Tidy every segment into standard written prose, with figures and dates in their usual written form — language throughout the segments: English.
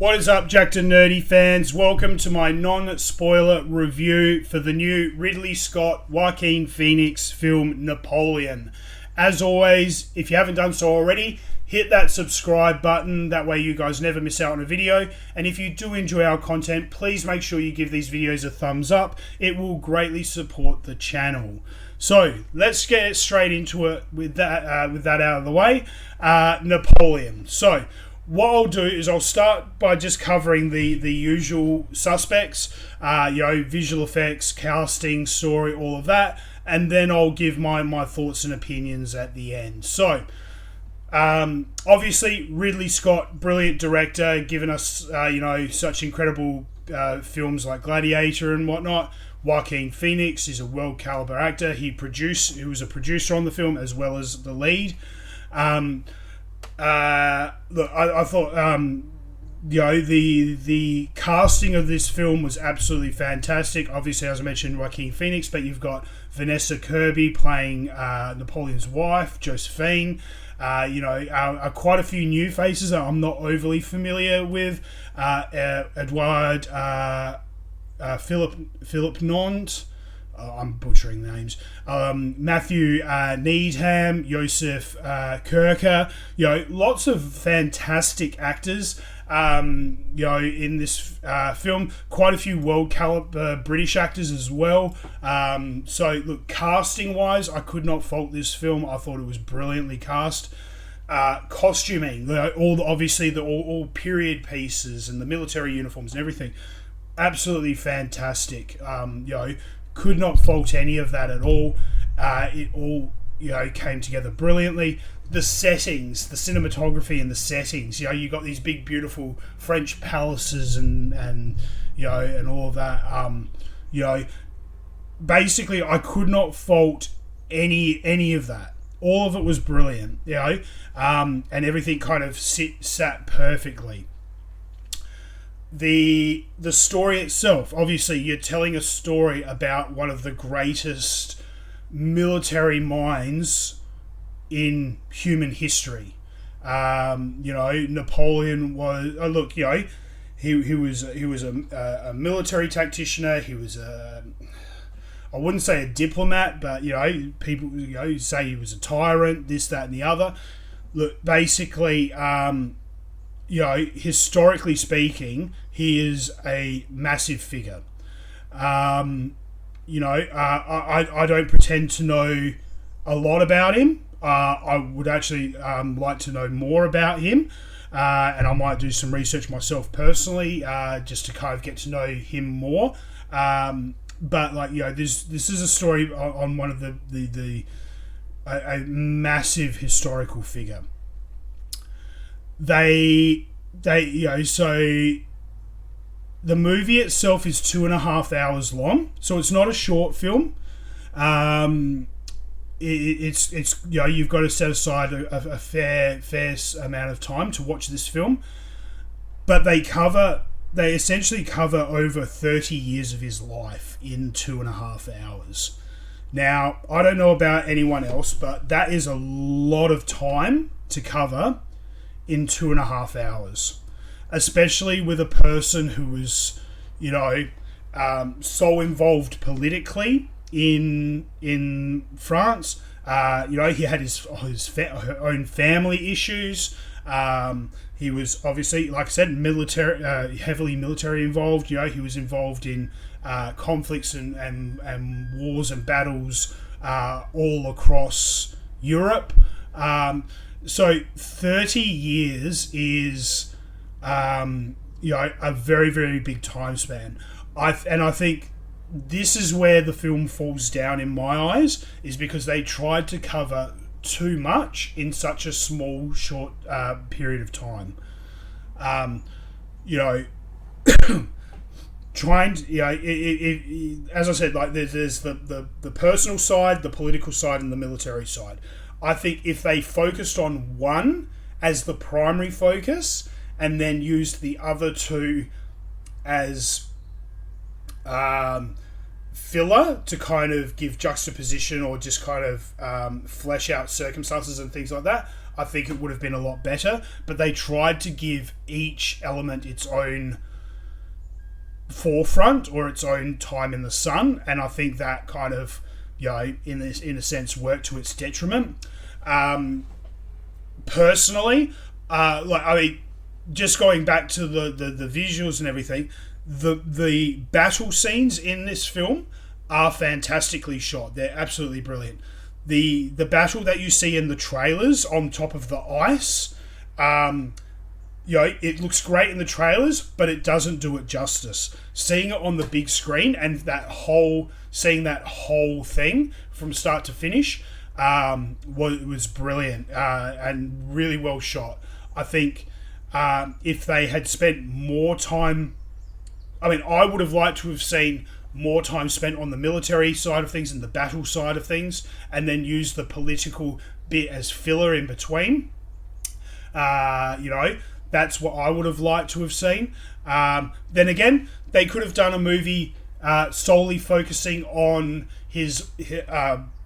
What is up, Jackednnerdy fans? Welcome to my non-spoiler review for the new Ridley Scott Joaquin Phoenix film Napoleon. As always, if you haven't done so already, hit that subscribe button. That way you guys never miss out on a video. And if you do enjoy our content, please make sure you give these videos a thumbs up. It will greatly support the channel. So let's get straight into it with that out of the way. Napoleon. So what I'll do is I'll start by just covering the usual suspects, visual effects, casting, story, all of that, and then I'll give my thoughts and opinions at the end. So, obviously, Ridley Scott, brilliant director, given us, such incredible films like Gladiator and whatnot. Joaquin Phoenix is a world caliber actor. He was a producer on the film as well as the lead. I thought, the casting of this film was absolutely fantastic. Obviously, as I mentioned, Joaquin Phoenix, but you've got Vanessa Kirby playing Napoleon's wife, Josephine. Quite a few new faces that I'm not overly familiar with. Edouard, Philipponnat. I'm butchering names. Matthew Needham, Youssef, Kerkour. Lots of fantastic actors. In this film, quite a few world caliber British actors as well. So look, casting wise, I could not fault this film. I thought it was brilliantly cast. Costuming, all period pieces and the military uniforms and everything, absolutely fantastic. Could not fault any of that at all. It all, came together brilliantly. The settings, the cinematography and the settings, you got these big, beautiful French palaces and all of that. Basically, I could not fault any of that. All of it was brilliant, and everything kind of sat perfectly. The story itself, obviously you're telling a story about one of the greatest military minds in human history. Napoleon was he was a military tactician. He was I wouldn't say a diplomat, but people say he was a tyrant, this, that and the other. Look, basically historically speaking, he is a massive figure. I don't pretend to know a lot about him. I would actually like to know more about him, and I might do some research myself personally, just to kind of get to know him more. This is a story on one of a massive historical figure. So the movie itself is 2.5 hours long, so it's not a short film. It's you've got to set aside a fair amount of time to watch this film, but they essentially cover over 30 years of his life in 2.5 hours. Now, I don't know about anyone else, but that is a lot of time to cover in 2.5 hours, especially with a person who was, so involved politically in France. He had his own family issues. He was obviously, like I said, heavily military involved. He was involved in conflicts and wars and battles all across Europe. So 30 years is, a very, very big time span. I think this is where the film falls down in my eyes, is because they tried to cover too much in such a small, short period of time. Trying to, as I said, like there's the personal side, the political side, and the military side. I think if they focused on one as the primary focus and then used the other two as filler to kind of give juxtaposition or just kind of flesh out circumstances and things like that, I think it would have been a lot better. But they tried to give each element its own forefront or its own time in the sun, and I think that kind of, in a sense, worked to its detriment. Personally, just going back to the visuals and everything, the battle scenes in this film are fantastically shot. They're absolutely brilliant. The battle that you see in the trailers on top of the ice, it looks great in the trailers, but it doesn't do it justice. Seeing it on the big screen and seeing that whole thing from start to finish was brilliant and really well shot. I think if they had spent more time, I would have liked to have seen more time spent on the military side of things and the battle side of things, and then use the political bit as filler in between. That's what I would have liked to have seen. Then again, they could have done a movie solely focusing on his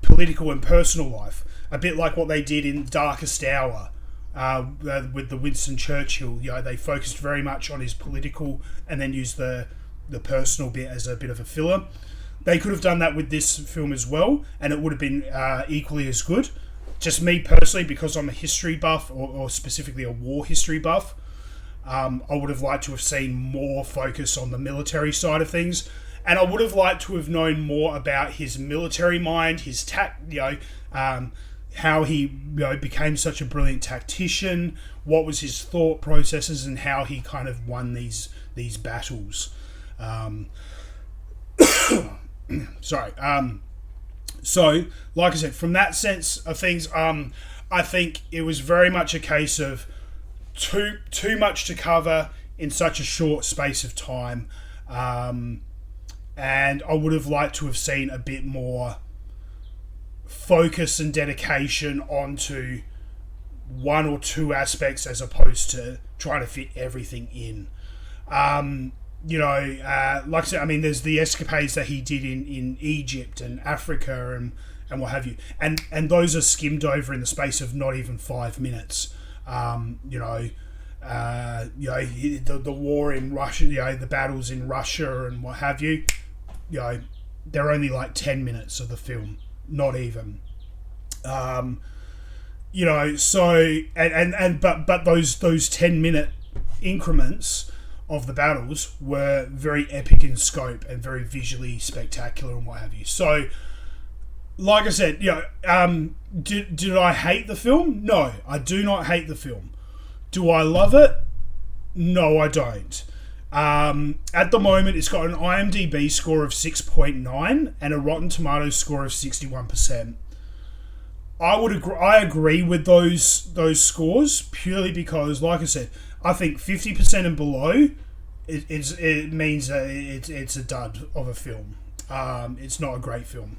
political and personal life, a bit like what they did in Darkest Hour with the Winston Churchill. They focused very much on his political and then used the personal bit as a bit of a filler. They could have done that with this film as well, and it would have been equally as good. Just me personally, because I'm a history buff, or specifically a war history buff, I would have liked to have seen more focus on the military side of things, and I would have liked to have known more about his military mind, his how he became such a brilliant tactician, what was his thought processes, and how he kind of won these battles. Sorry. So, like I said, from that sense of things, I think it was very much a case of too much to cover in such a short space of time, and I would have liked to have seen a bit more focus and dedication onto one or two aspects as opposed to trying to fit everything in. Like I said, there's the escapades that he did in Egypt and Africa and what have you, and those are skimmed over in the space of not even 5 minutes. The war in Russia, the battles in Russia and what have you, they're only like 10 minutes of the film, not even. But those 10-minute increments of the battles were very epic in scope and very visually spectacular and what have you. So, like I said, did I hate the film? No, I do not hate the film. Do I love it? No, I don't. At the moment, it's got an IMDB score of 6.9 and a Rotten Tomatoes score of 61%. I agree with those scores purely because, like I said, I think 50% and below, it means that it's a dud of a film. It's not a great film.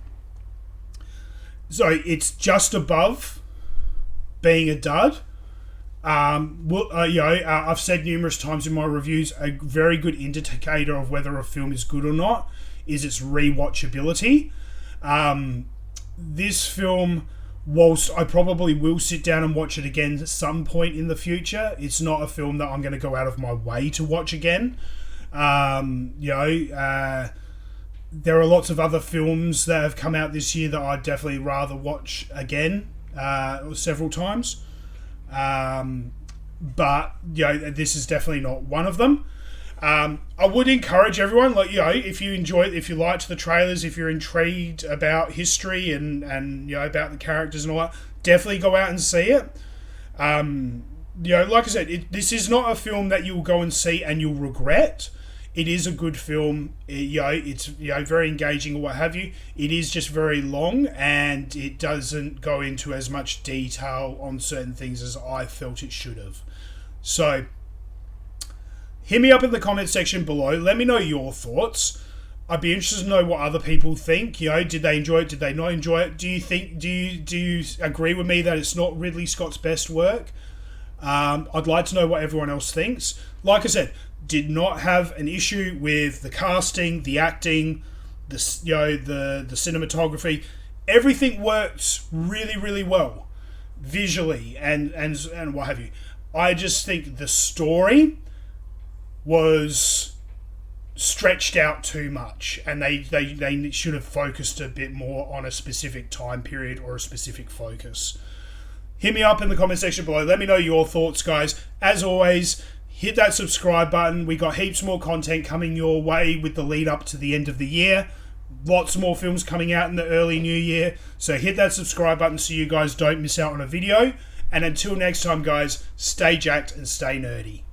So it's just above being a dud. I've said numerous times in my reviews, a very good indicator of whether a film is good or not is its rewatchability. This film, whilst I probably will sit down and watch it again at some point in the future, it's not a film that I'm going to go out of my way to watch again. There are lots of other films that have come out this year that I'd definitely rather watch again several times. But this is definitely not one of them. I would encourage everyone, if you if you liked the trailers, if you're intrigued about history and about the characters and all that, definitely go out and see it. Like I said, this is not a film that you'll go and see and you'll regret. It is a good film. It's very engaging or what have you. It is just very long and it doesn't go into as much detail on certain things as I felt it should have. So, hit me up in the comment section below. Let me know your thoughts. I'd be interested to know what other people think. Did they enjoy it? Did they not enjoy it? Do you agree with me that it's not Ridley Scott's best work? I'd like to know what everyone else thinks. Like I said, did not have an issue with the casting, the acting, the cinematography. Everything works really, really well. visually and what have you. I just think the story was stretched out too much, and they should have focused a bit more on a specific time period or a specific focus. Hit me up in the comment section below. Let me know your thoughts, guys. As always, hit that subscribe button. We got heaps more content coming your way with the lead up to the end of the year. Lots more films coming out in the early new year. So hit that subscribe button so you guys don't miss out on a video. And until next time, guys, stay jacked and stay nerdy.